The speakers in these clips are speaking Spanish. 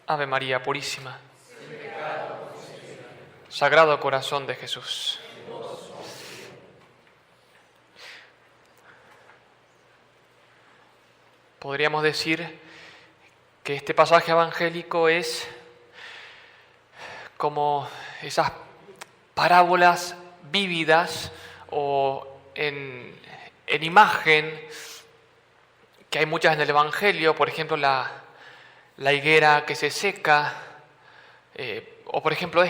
Ave María Purísima, Sagrado Corazón de Jesús. Podríamos decir que este pasaje evangélico es como esas parábolas vívidas o en imagen, que hay muchas en el Evangelio, por ejemplo la higuera que se seca, o por ejemplo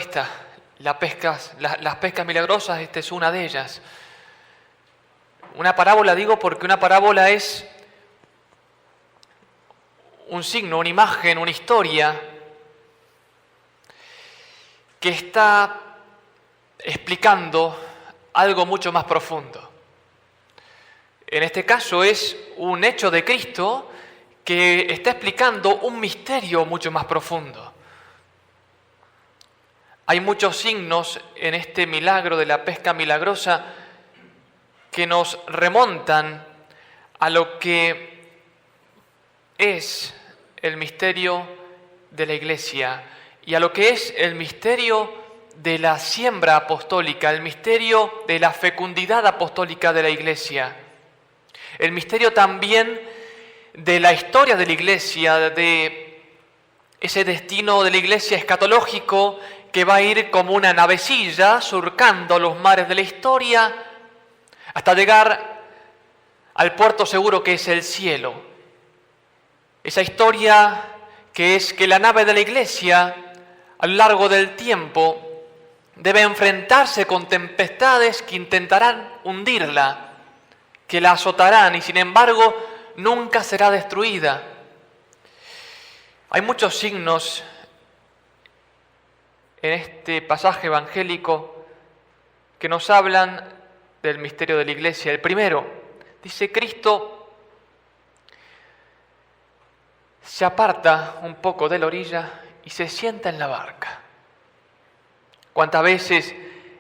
las pescas milagrosas, esta es una de ellas. Una parábola digo porque una parábola es un signo, una imagen, una historia que está explicando algo mucho más profundo. En este caso es un hecho de Cristo que está explicando un misterio mucho más profundo. Hay muchos signos en este milagro de la pesca milagrosa que nos remontan a lo que es el misterio de la Iglesia y a lo que es el misterio de la siembra apostólica, el misterio de la fecundidad apostólica de la Iglesia, el misterio también de la historia de la Iglesia, de ese destino de la Iglesia escatológico que va a ir como una navecilla surcando los mares de la historia hasta llegar al puerto seguro que es el cielo. Esa historia que es que la nave de la Iglesia a lo largo del tiempo debe enfrentarse con tempestades que intentarán hundirla, que la azotarán y sin embargo nunca será destruida. Hay muchos signos en este pasaje evangélico que nos hablan del misterio de la Iglesia. El primero, dice Cristo se aparta un poco de la orilla y se sienta en la barca. ¿Cuántas veces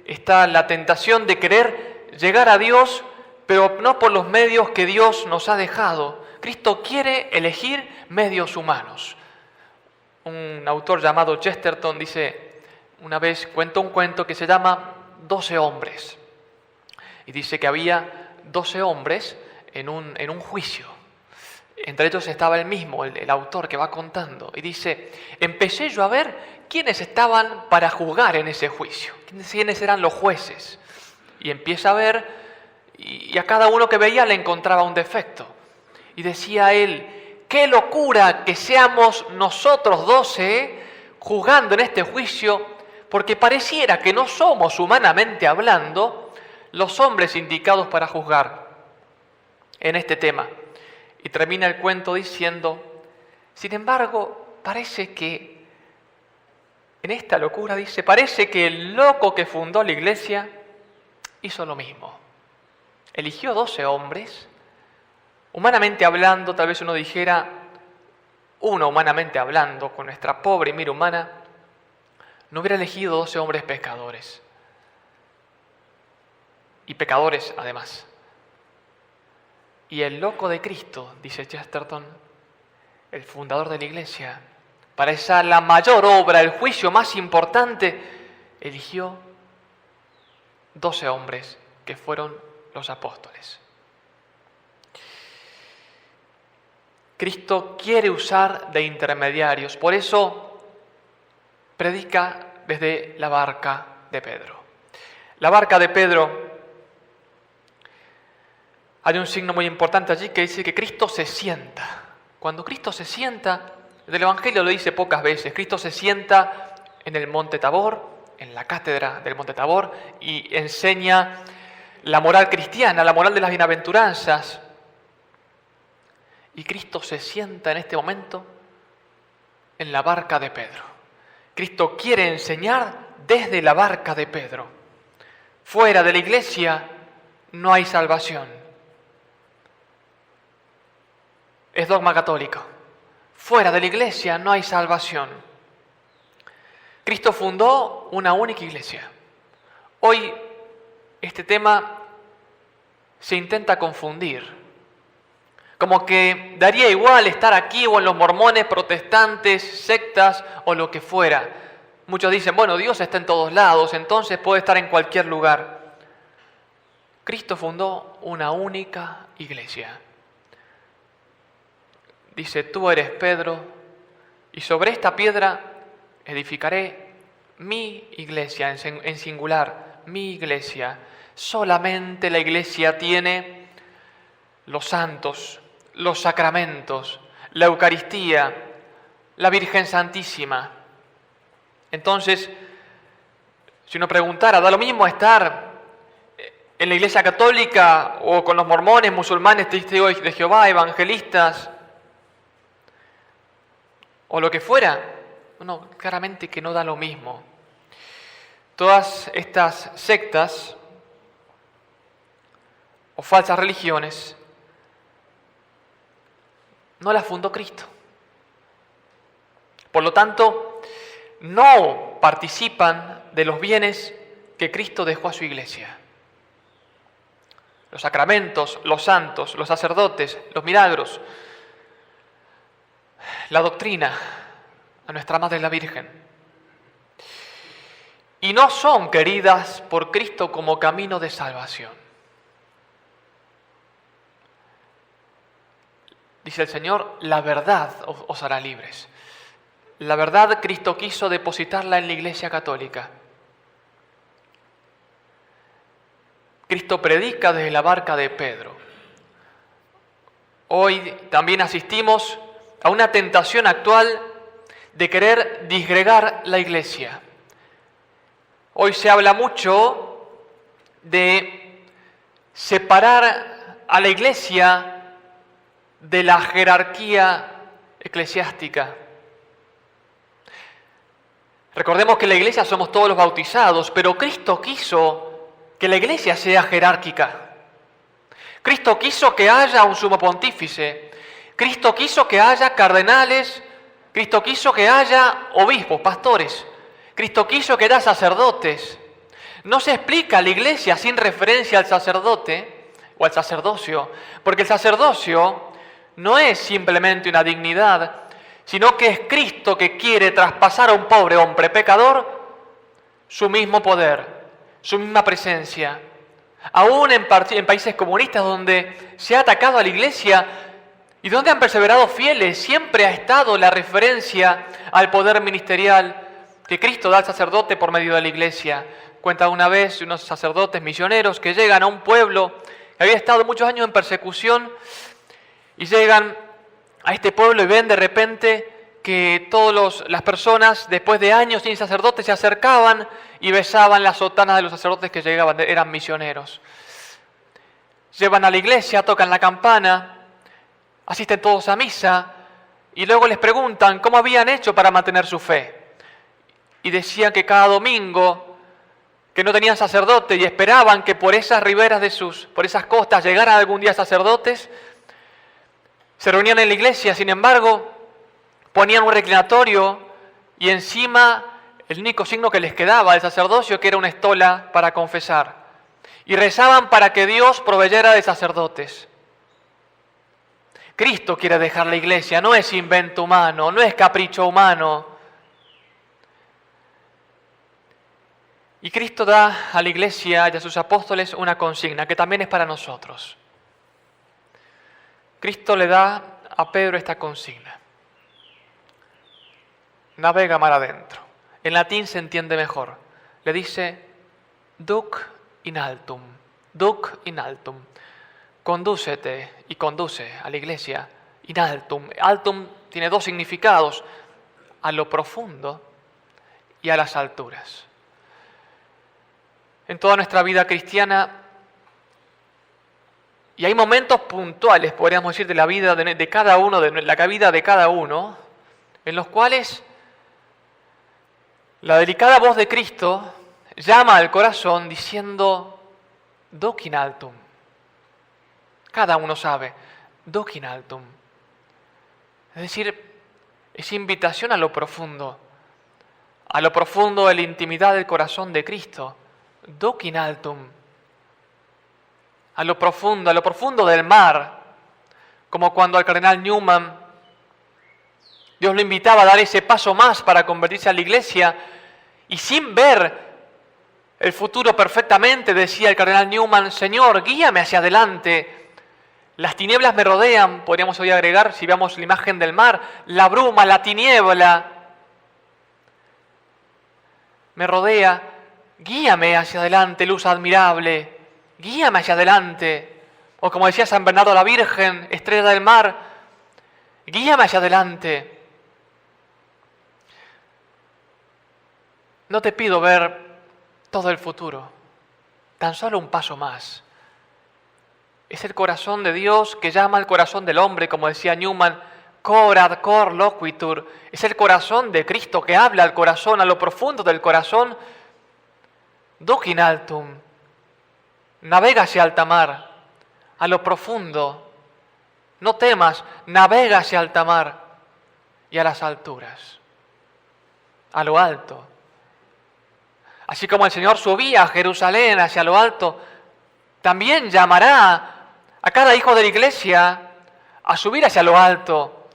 está la tentación de querer llegar a Dios, pero no por los medios que Dios nos ha dejado? Cristo quiere elegir medios humanos. Un autor llamado Chesterton cuenta un cuento que se llama 12 hombres. Y dice que había 12 hombres en un juicio. Entre ellos estaba el mismo, el autor que va contando. Y dice, empecé yo a ver quiénes estaban para juzgar en ese juicio, quiénes eran los jueces. Y empieza a ver, y a cada uno que veía le encontraba un defecto. Y decía él, qué locura que seamos nosotros 12 juzgando en este juicio, porque pareciera que no somos humanamente hablando los hombres indicados para juzgar en este tema. Y termina el cuento diciendo, sin embargo, parece que, en esta locura dice, parece que el loco que fundó la Iglesia hizo lo mismo. Eligió 12 hombres, humanamente hablando, tal vez uno dijera, humanamente hablando, con nuestra pobre mira humana, no hubiera elegido 12 hombres pescadores. Y pecadores además. Y el loco de Cristo, dice Chesterton, el fundador de la Iglesia, para esa la mayor obra, el juicio más importante, eligió 12 hombres que fueron los apóstoles. Cristo quiere usar de intermediarios, por eso predica desde la barca de Pedro. La barca de Pedro, hay un signo muy importante allí que dice que Cristo se sienta. Cuando Cristo se sienta, el Evangelio lo dice pocas veces, Cristo se sienta en el Monte Tabor, en la cátedra del Monte Tabor, y enseña la moral cristiana, la moral de las bienaventuranzas. Y Cristo se sienta en este momento en la barca de Pedro. Cristo quiere enseñar desde la barca de Pedro. Fuera de la Iglesia no hay salvación. Es dogma católico. Fuera de la Iglesia no hay salvación. Cristo fundó una única Iglesia. Hoy este tema se intenta confundir Como que daría igual estar aquí o en los mormones, protestantes, sectas o lo que fuera. Muchos dicen, bueno, Dios está en todos lados, entonces puede estar en cualquier lugar. Cristo fundó una única iglesia. Dice, tú eres Pedro, y sobre esta piedra edificaré mi iglesia, en singular, mi iglesia. Solamente la iglesia tiene los santos, los sacramentos, la Eucaristía, la Virgen Santísima. Entonces, si uno preguntara, ¿da lo mismo estar en la Iglesia Católica o con los mormones, musulmanes, testigos de Jehová, evangelistas o lo que fuera? No, claramente que no da lo mismo. Todas estas sectas o falsas religiones no las fundó Cristo. Por lo tanto, no participan de los bienes que Cristo dejó a su iglesia. Los sacramentos, los santos, los sacerdotes, los milagros, la doctrina, a nuestra Madre la Virgen. Y no son queridas por Cristo como camino de salvación. Dice el Señor, la verdad os hará libres. La verdad Cristo quiso depositarla en la Iglesia Católica. Cristo predica desde la barca de Pedro. Hoy también asistimos a una tentación actual de querer disgregar la Iglesia. Hoy se habla mucho de separar a la Iglesia de la jerarquía eclesiástica. Recordemos que en la Iglesia somos todos los bautizados, pero Cristo quiso que la Iglesia sea jerárquica. Cristo quiso que haya un sumo pontífice. Cristo quiso que haya cardenales. Cristo quiso que haya obispos, pastores. Cristo quiso que haya sacerdotes. No se explica la Iglesia sin referencia al sacerdote o al sacerdocio, porque el sacerdocio no es simplemente una dignidad, sino que es Cristo que quiere traspasar a un pobre hombre pecador su mismo poder, su misma presencia. Aún en países comunistas donde se ha atacado a la Iglesia y donde han perseverado fieles, siempre ha estado la referencia al poder ministerial que Cristo da al sacerdote por medio de la Iglesia. Cuenta una vez unos sacerdotes misioneros que llegan a un pueblo que había estado muchos años en persecución y llegan a este pueblo y ven de repente que todas las personas, después de años sin sacerdotes, se acercaban y besaban las sotanas de los sacerdotes que llegaban, eran misioneros. Llevan a la iglesia, tocan la campana, asisten todos a misa y luego les preguntan cómo habían hecho para mantener su fe. Y decían que cada domingo, que no tenían sacerdote y esperaban que por esas riberas por esas costas llegaran algún día sacerdotes, se reunían en la iglesia, sin embargo, ponían un reclinatorio y encima el único signo que les quedaba del sacerdocio, que era una estola para confesar. Y rezaban para que Dios proveyera de sacerdotes. Cristo quiere dejar la iglesia, no es invento humano, no es capricho humano. Y Cristo da a la iglesia y a sus apóstoles una consigna que también es para nosotros. Cristo le da a Pedro esta consigna. Navega mar adentro. En latín se entiende mejor. Le dice, duc in altum. Duc in altum. Condúcete y conduce a la iglesia in altum. Altum tiene dos significados, a lo profundo y a las alturas. En toda nuestra vida cristiana, y hay momentos puntuales, podríamos decir, de la vida de cada uno, de la vida de cada uno, en los cuales la delicada voz de Cristo llama al corazón diciendo, duc in altum. Cada uno sabe, duc in altum. Es decir, es invitación a lo profundo de la intimidad del corazón de Cristo. Duc in altum. A lo profundo del mar, como cuando al cardenal Newman Dios lo invitaba a dar ese paso más para convertirse a la iglesia, y sin ver el futuro perfectamente, decía el cardenal Newman: Señor, guíame hacia adelante. Las tinieblas me rodean, podríamos hoy agregar, si vemos la imagen del mar, la bruma, la tiniebla me rodea. Guíame hacia adelante, luz admirable, guíame hacia adelante. O como decía San Bernardo la Virgen, estrella del mar, guíame hacia adelante. No te pido ver todo el futuro, tan solo un paso más. Es el corazón de Dios que llama al corazón del hombre, como decía Newman, cor ad cor loquitur. Es el corazón de Cristo que habla al corazón, a lo profundo del corazón. Duc in altum, navega hacia alta mar, a lo profundo. No temas, navega hacia alta mar y a las alturas, a lo alto. Así como el Señor subía a Jerusalén hacia lo alto, también llamará a cada hijo de la iglesia a subir hacia lo alto,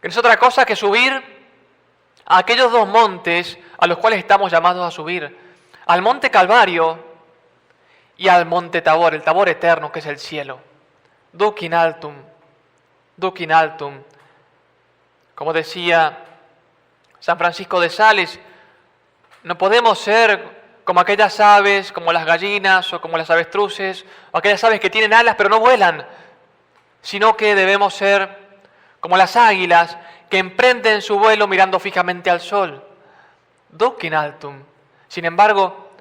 que no es otra cosa que subir a aquellos dos montes a los cuales estamos llamados a subir, al monte Calvario y al monte Tabor, el Tabor eterno que es el cielo. Duc in altum, duc in altum. Como decía San Francisco de Sales, no podemos ser como aquellas aves, como las gallinas o como las avestruces, o aquellas aves que tienen alas pero no vuelan, sino que debemos ser como las águilas que emprenden su vuelo mirando fijamente al sol. Duc in altum. Sin embargo,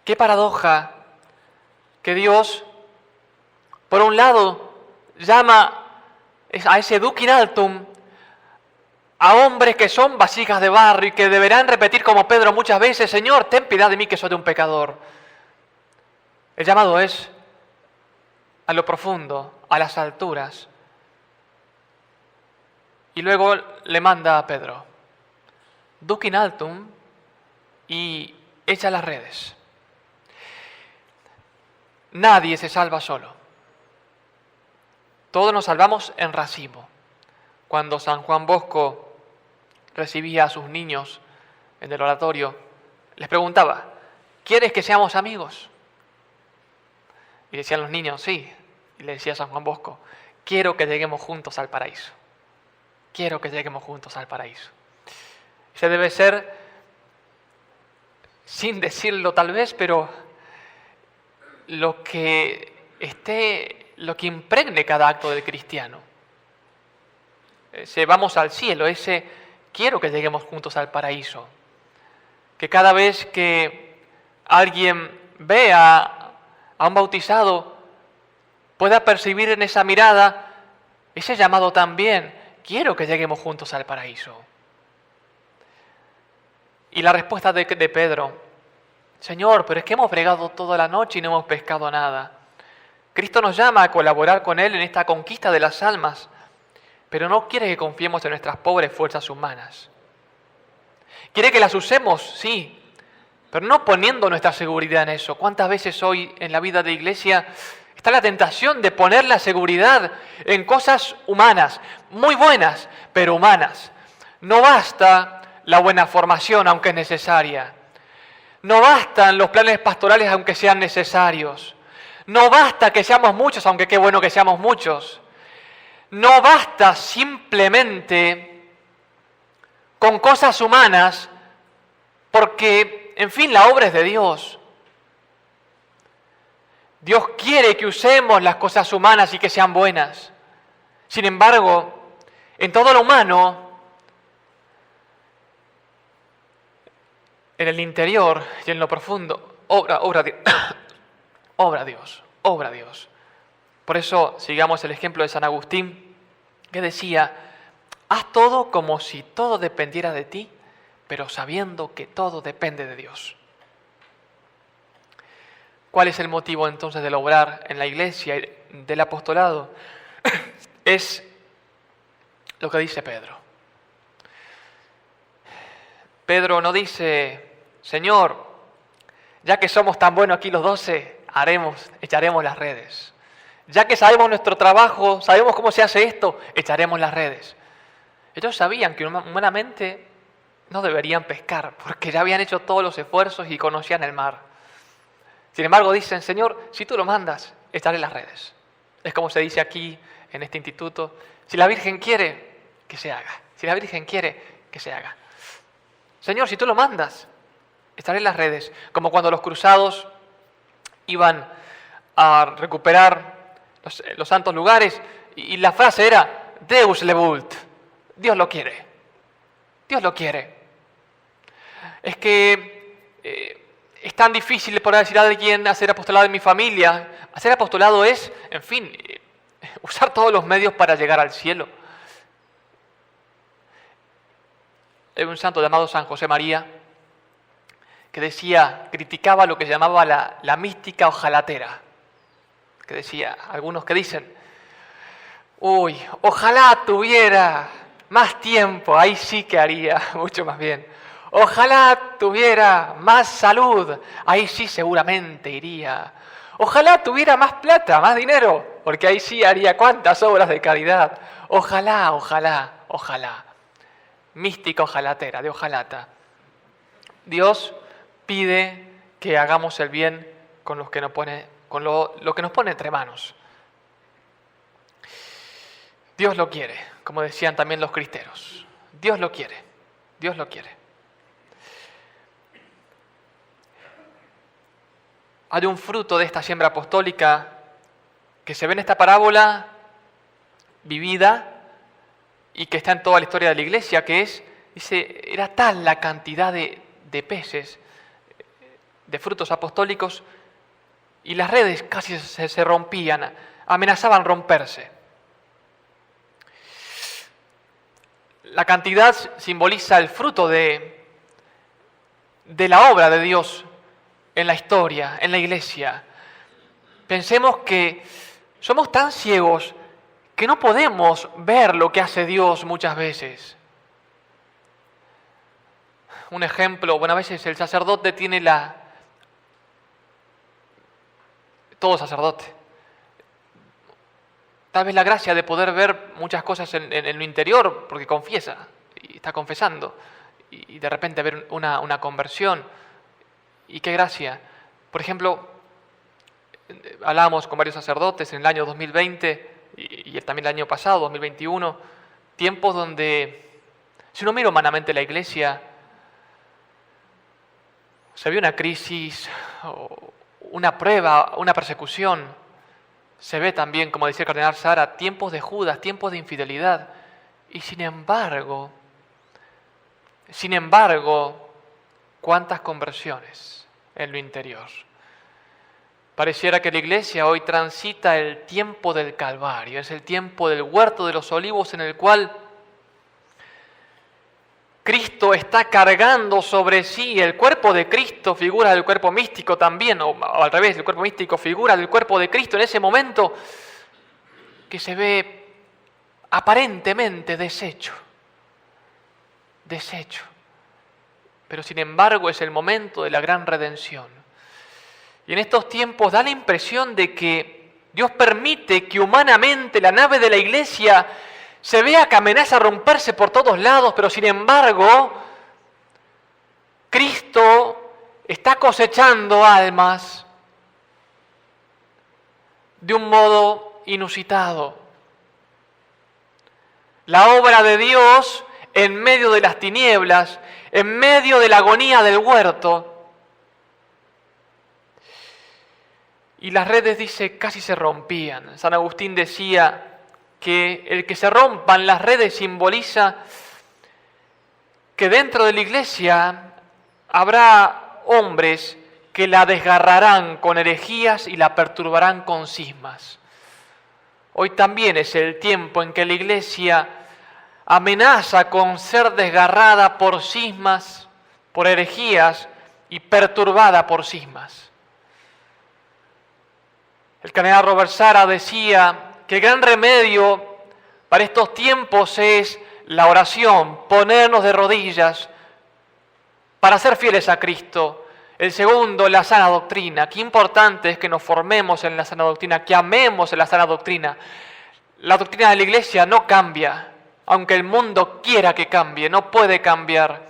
qué paradoja que Dios, por un lado, llama a ese duc in altum a hombres que son vasijas de barro y que deberán repetir como Pedro muchas veces: Señor, ten piedad de mí que soy un pecador. El llamado es a lo profundo, a las alturas. Y luego le manda a Pedro: duc in altum, y echa las redes. Nadie se salva solo. Todos nos salvamos en racimo. Cuando San Juan Bosco recibía a sus niños en el oratorio, les preguntaba: ¿quieres que seamos amigos? Y decían los niños: sí. Y le decía San Juan Bosco: quiero que lleguemos juntos al paraíso. Quiero que lleguemos juntos al paraíso. Ese debe ser, sin decirlo tal vez, pero lo que impregne cada acto del cristiano. Ese vamos al cielo, ese quiero que lleguemos juntos al paraíso. Que cada vez que alguien ve a un bautizado, pueda percibir en esa mirada ese llamado también: quiero que lleguemos juntos al paraíso. Y la respuesta de Pedro: Señor, pero es que hemos bregado toda la noche y no hemos pescado nada. Cristo nos llama a colaborar con Él en esta conquista de las almas, pero no quiere que confiemos en nuestras pobres fuerzas humanas. Quiere que las usemos, sí, pero no poniendo nuestra seguridad en eso. ¿Cuántas veces hoy en la vida de iglesia está la tentación de poner la seguridad en cosas humanas, muy buenas, pero humanas? No basta la buena formación, aunque es necesaria. No bastan los planes pastorales, aunque sean necesarios. No basta que seamos muchos, aunque qué bueno que seamos muchos. No basta simplemente con cosas humanas, porque, en fin, la obra es de Dios. Dios quiere que usemos las cosas humanas y que sean buenas. Sin embargo, en todo lo humano, en el interior y en lo profundo, obra Dios. Por eso sigamos el ejemplo de San Agustín, que decía: haz todo como si todo dependiera de ti, pero sabiendo que todo depende de Dios. ¿Cuál es el motivo entonces del obrar en la iglesia y del apostolado? Es lo que dice Pedro. Pedro no dice: Señor, ya que somos tan buenos aquí los 12, echaremos las redes. Ya que sabemos nuestro trabajo, sabemos cómo se hace esto, echaremos las redes. Ellos sabían que humanamente no deberían pescar, porque ya habían hecho todos los esfuerzos y conocían el mar. Sin embargo, dicen, Señor, si tú lo mandas, echaré las redes. Es como se dice aquí en este instituto, si la Virgen quiere, que se haga. Si la Virgen quiere, que se haga. Señor, si tú lo mandas, echaré las redes. Como cuando los cruzados iban a recuperar los santos lugares y la frase era, Deus le vult, Dios lo quiere. Dios lo quiere. Es que es tan difícil, por decir a alguien, hacer apostolado en mi familia. Hacer apostolado es, en fin, usar todos los medios para llegar al cielo. Hay un santo llamado San José María que decía, criticaba lo que llamaba la mística ojalatera. Que decía, algunos que dicen, uy, ojalá tuviera más tiempo, ahí sí que haría mucho más bien. Ojalá tuviera más salud, ahí sí seguramente iría. Ojalá tuviera más plata, más dinero, porque ahí sí haría cuántas obras de caridad. Ojalá, ojalá, ojalá. Mística ojalatera, de ojalata. Dios pide que hagamos el bien con lo que nos pone entre manos. Dios lo quiere, como decían también los cristeros. Dios lo quiere, Dios lo quiere. Hay un fruto de esta siembra apostólica que se ve en esta parábola vivida y que está en toda la historia de la Iglesia, que es, dice, era tal la cantidad de peces, de frutos apostólicos, y las redes casi se rompían, amenazaban romperse. La cantidad simboliza el fruto de la obra de Dios en la historia, en la Iglesia. Pensemos que somos tan ciegos que no podemos ver lo que hace Dios muchas veces. Un ejemplo, bueno, a veces el sacerdote tiene todo sacerdote. Tal vez la gracia de poder ver muchas cosas en lo interior, porque confiesa, y está confesando, y de repente ver una conversión. Y qué gracia. Por ejemplo, hablábamos con varios sacerdotes en el año 2020 y también el año pasado, 2021, tiempos donde, si uno mira humanamente la Iglesia, se ve una crisis, una prueba, una persecución. Se ve también, como decía el cardenal Sara, tiempos de Judas, tiempos de infidelidad. Y sin embargo, ¿cuántas conversiones en lo interior? Pareciera que la Iglesia hoy transita el tiempo del Calvario, es el tiempo del huerto de los olivos en el cual Cristo está cargando sobre sí el cuerpo de Cristo, figura del cuerpo místico también, o al revés, el cuerpo místico figura del cuerpo de Cristo en ese momento que se ve aparentemente deshecho. Pero sin embargo es el momento de la gran redención. Y en estos tiempos da la impresión de que Dios permite que humanamente la nave de la Iglesia se vea que amenaza a romperse por todos lados, pero sin embargo Cristo está cosechando almas de un modo inusitado. La obra de Dios en medio de las tinieblas, en medio de la agonía del huerto. Y las redes, dice, casi se rompían. San Agustín decía que el que se rompan las redes simboliza que dentro de la Iglesia habrá hombres que la desgarrarán con herejías y la perturbarán con cismas. Hoy también es el tiempo en que la Iglesia amenaza con ser desgarrada por cismas, por herejías y perturbada por cismas. El cardenal Robert Sara decía que el gran remedio para estos tiempos es la oración, ponernos de rodillas para ser fieles a Cristo El segundo, la sana doctrina. Qué importante es que nos formemos en la sana doctrina, que amemos en la sana doctrina. La doctrina de la Iglesia no cambia, aunque el mundo quiera que cambie, no puede cambiar.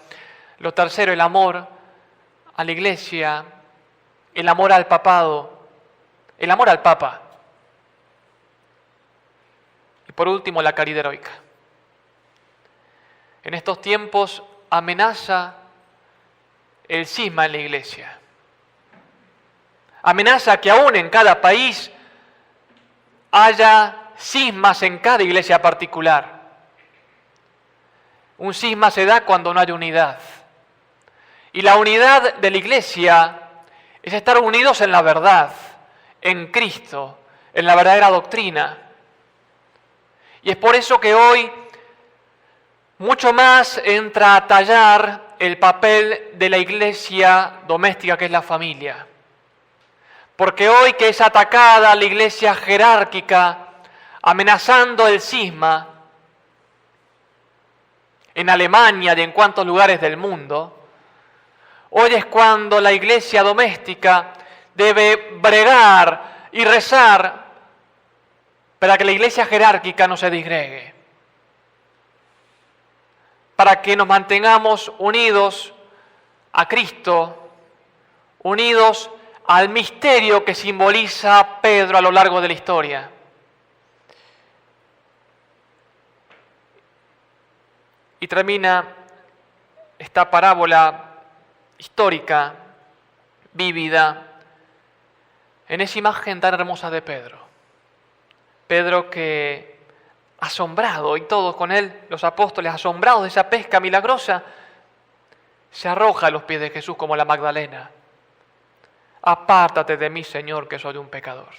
Lo tercero, el amor a la Iglesia, el amor al papado, el amor al Papa. Y por último, la caridad heroica. En estos tiempos amenaza el cisma en la Iglesia. Amenaza que aún en cada país haya cismas en cada iglesia particular. Un cisma se da cuando no hay unidad. Y la unidad de la Iglesia es estar unidos en la verdad, en Cristo, en la verdadera doctrina. Y es por eso que hoy mucho más entra a tallar el papel de la iglesia doméstica, que es la familia. Porque hoy que es atacada la iglesia jerárquica, amenazando el cisma, en Alemania y en cuantos lugares del mundo, hoy es cuando la iglesia doméstica debe bregar y rezar para que la iglesia jerárquica no se disgregue, para que nos mantengamos unidos a Cristo, unidos al misterio que simboliza Pedro a lo largo de la historia. Y termina esta parábola histórica, vívida, en esa imagen tan hermosa de Pedro. Pedro que, asombrado, y todos con él, los apóstoles, asombrados de esa pesca milagrosa, se arroja a los pies de Jesús como la Magdalena. Apártate de mí, Señor, que soy un pecador.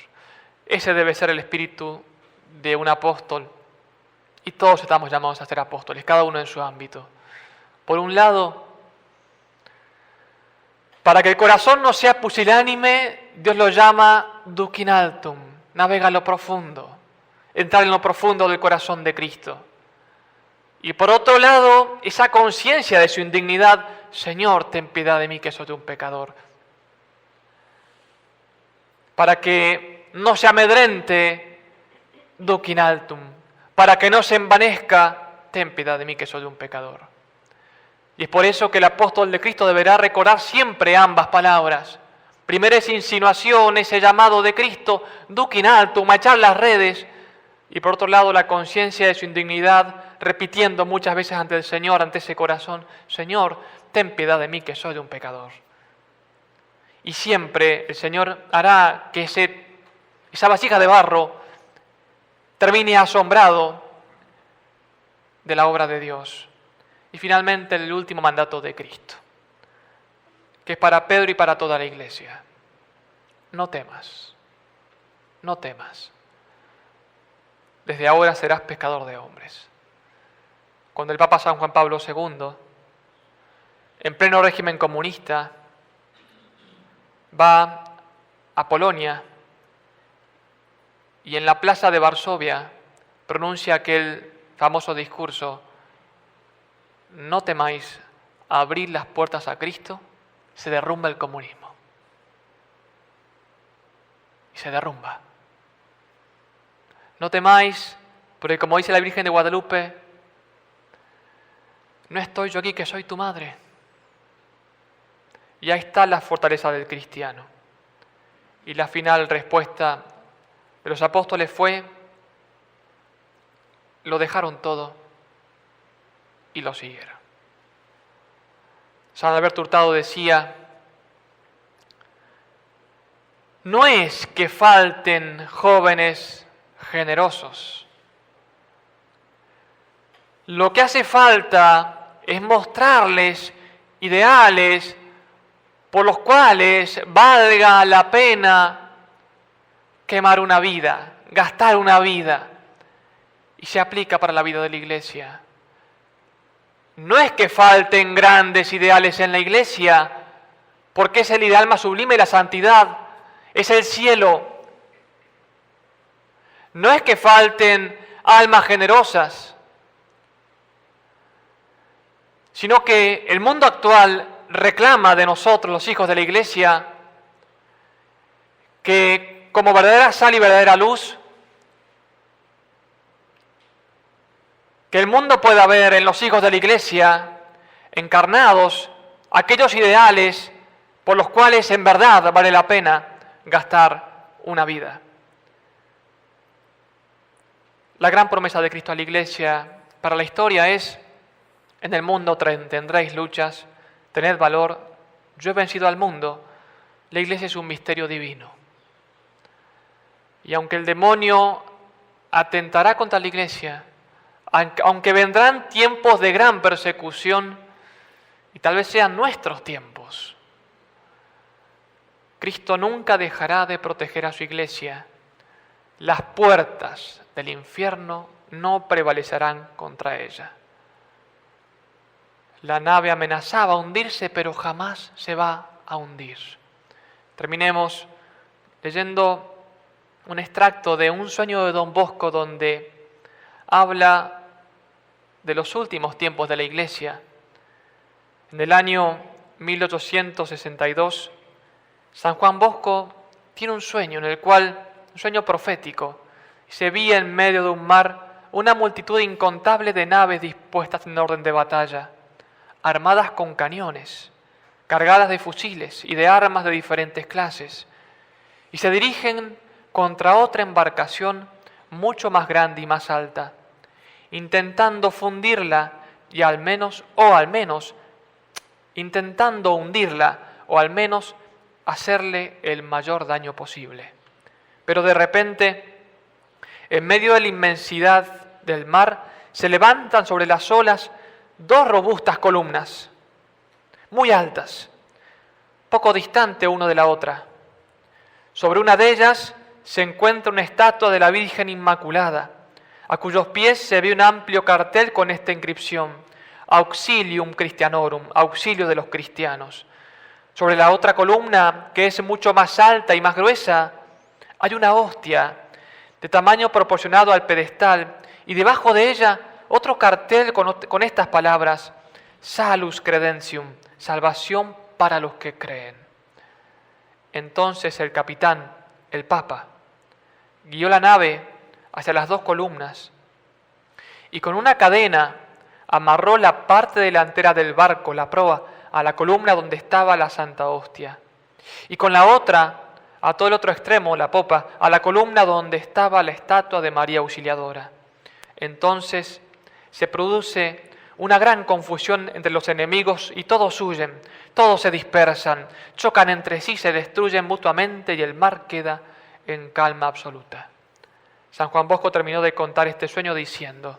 Ese debe ser el espíritu de un apóstol. Y todos estamos llamados a ser apóstoles, cada uno en su ámbito. Por un lado, para que el corazón no sea pusilánime, Dios lo llama duc in altum, navega en lo profundo, entrar en lo profundo del corazón de Cristo. Y por otro lado, esa conciencia de su indignidad, Señor, ten piedad de mí que soy un pecador. Para que no se amedrente, duc in altum, para que no se envanezca, ten piedad de mí que soy un pecador. Y es por eso que el apóstol de Cristo deberá recordar siempre ambas palabras. Primero esa insinuación, ese llamado de Cristo, duc in altum, a echar las redes. Y por otro lado la conciencia de su indignidad, repitiendo muchas veces ante el Señor, ante ese corazón, Señor, ten piedad de mí que soy un pecador. Y siempre el Señor hará que esa vasija de barro termine asombrado de la obra de Dios. Y finalmente el último mandato de Cristo, que es para Pedro y para toda la iglesia. No temas, no temas. Desde ahora serás pescador de hombres. Cuando el Papa San Juan Pablo II, en pleno régimen comunista, va a Polonia y en la plaza de Varsovia pronuncia aquel famoso discurso: no temáis abrir las puertas a Cristo, se derrumba el comunismo. Y se derrumba. No temáis, porque como dice la Virgen de Guadalupe, no estoy yo aquí que soy tu madre. Y ahí está la fortaleza del cristiano. Y la final respuesta de los apóstoles fue: lo dejaron todo y lo siguieron. San Alberto Hurtado decía: no es que falten jóvenes generosos. Lo que hace falta es mostrarles ideales por los cuales valga la pena quemar una vida, gastar una vida. Y se aplica para la vida de la iglesia. No es que falten grandes ideales en la iglesia, porque es el ideal más sublime, la santidad, es el cielo. No es que falten almas generosas, sino que el mundo actual reclama de nosotros, los hijos de la Iglesia, que como verdadera sal y verdadera luz, que el mundo pueda ver en los hijos de la Iglesia encarnados aquellos ideales por los cuales en verdad vale la pena gastar una vida. La gran promesa de Cristo a la Iglesia para la historia es: en el mundo tendréis luchas, tened valor, yo he vencido al mundo. La Iglesia es un misterio divino. Y aunque el demonio atentará contra la Iglesia, aunque vendrán tiempos de gran persecución, y tal vez sean nuestros tiempos, Cristo nunca dejará de proteger a su Iglesia. Las puertas del infierno no prevalecerán contra ella. La nave amenazaba hundirse, pero jamás se va a hundir. Terminemos leyendo un extracto de un sueño de Don Bosco, donde habla de los últimos tiempos de la Iglesia. En el año 1862, San Juan Bosco tiene un sueño en el cual, un sueño profético, se veía en medio de un mar una multitud incontable de naves dispuestas en orden de batalla, armadas con cañones, cargadas de fusiles y de armas de diferentes clases, y se dirigen contra otra embarcación mucho más grande y más alta, intentando fundirla y al menos intentando hundirla o al menos hacerle el mayor daño posible. Pero de repente, en medio de la inmensidad del mar, se levantan sobre las olas dos robustas columnas, muy altas, poco distante una de la otra. Sobre una de ellas se encuentra una estatua de la Virgen Inmaculada, a cuyos pies se ve un amplio cartel con esta inscripción: Auxilium Christianorum, auxilio de los cristianos. Sobre la otra columna, que es mucho más alta y más gruesa, hay una hostia de tamaño proporcionado al pedestal, y debajo de ella otro cartel con estas palabras: Salus Credentium, salvación para los que creen. Entonces el capitán, el Papa, guió la nave hacia las dos columnas y con una cadena amarró la parte delantera del barco, la proa, a la columna donde estaba la Santa Hostia, y con la otra ató el otro extremo, la popa, a la columna donde estaba la estatua de María Auxiliadora. Entonces se produce una gran confusión entre los enemigos y todos huyen, todos se dispersan, chocan entre sí, se destruyen mutuamente y el mar queda en calma absoluta. San Juan Bosco terminó de contar este sueño diciendo: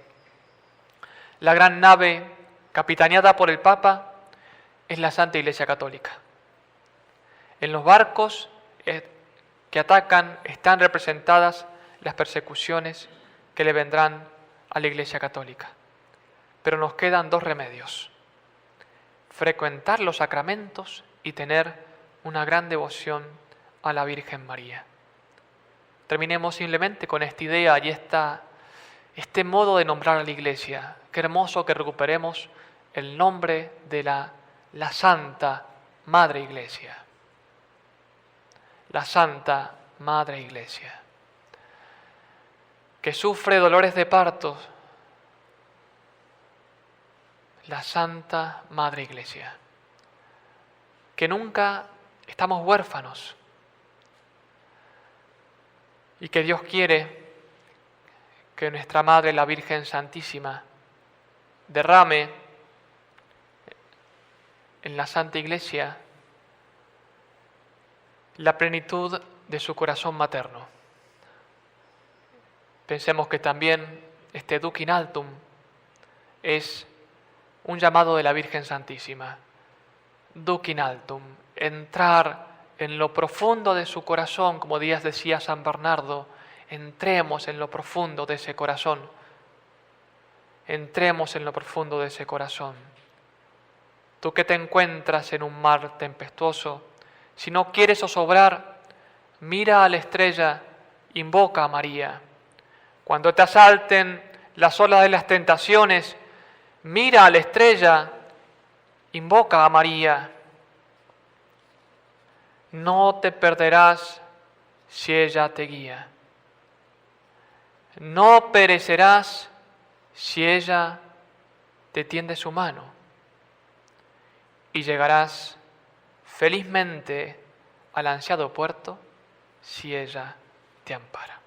la gran nave capitaneada por el Papa es la Santa Iglesia Católica. En los barcos que atacan están representadas las persecuciones que le vendrán a la Iglesia Católica. Pero nos quedan dos remedios: frecuentar los sacramentos y tener una gran devoción a la Virgen María. Terminemos simplemente con esta idea y este modo de nombrar a la Iglesia. Qué hermoso que recuperemos el nombre de la Santa Madre Iglesia. La Santa Madre Iglesia, que sufre dolores de parto. La Santa Madre Iglesia, que nunca estamos huérfanos y que Dios quiere que nuestra Madre, la Virgen Santísima, derrame en la Santa Iglesia la plenitud de su corazón materno. Pensemos que también este Duc in altum es un llamado de la Virgen Santísima. Duc in altum, entrar en lo profundo de su corazón, como Díaz decía San Bernardo, entremos en lo profundo de ese corazón. Entremos en lo profundo de ese corazón. Tú que te encuentras en un mar tempestuoso, si no quieres zozobrar, mira a la estrella, invoca a María. Cuando te asalten las olas de las tentaciones, mira a la estrella, invoca a María. No te perderás si ella te guía. No perecerás si ella te tiende su mano. Y llegarás felizmente al ansiado puerto si ella te ampara.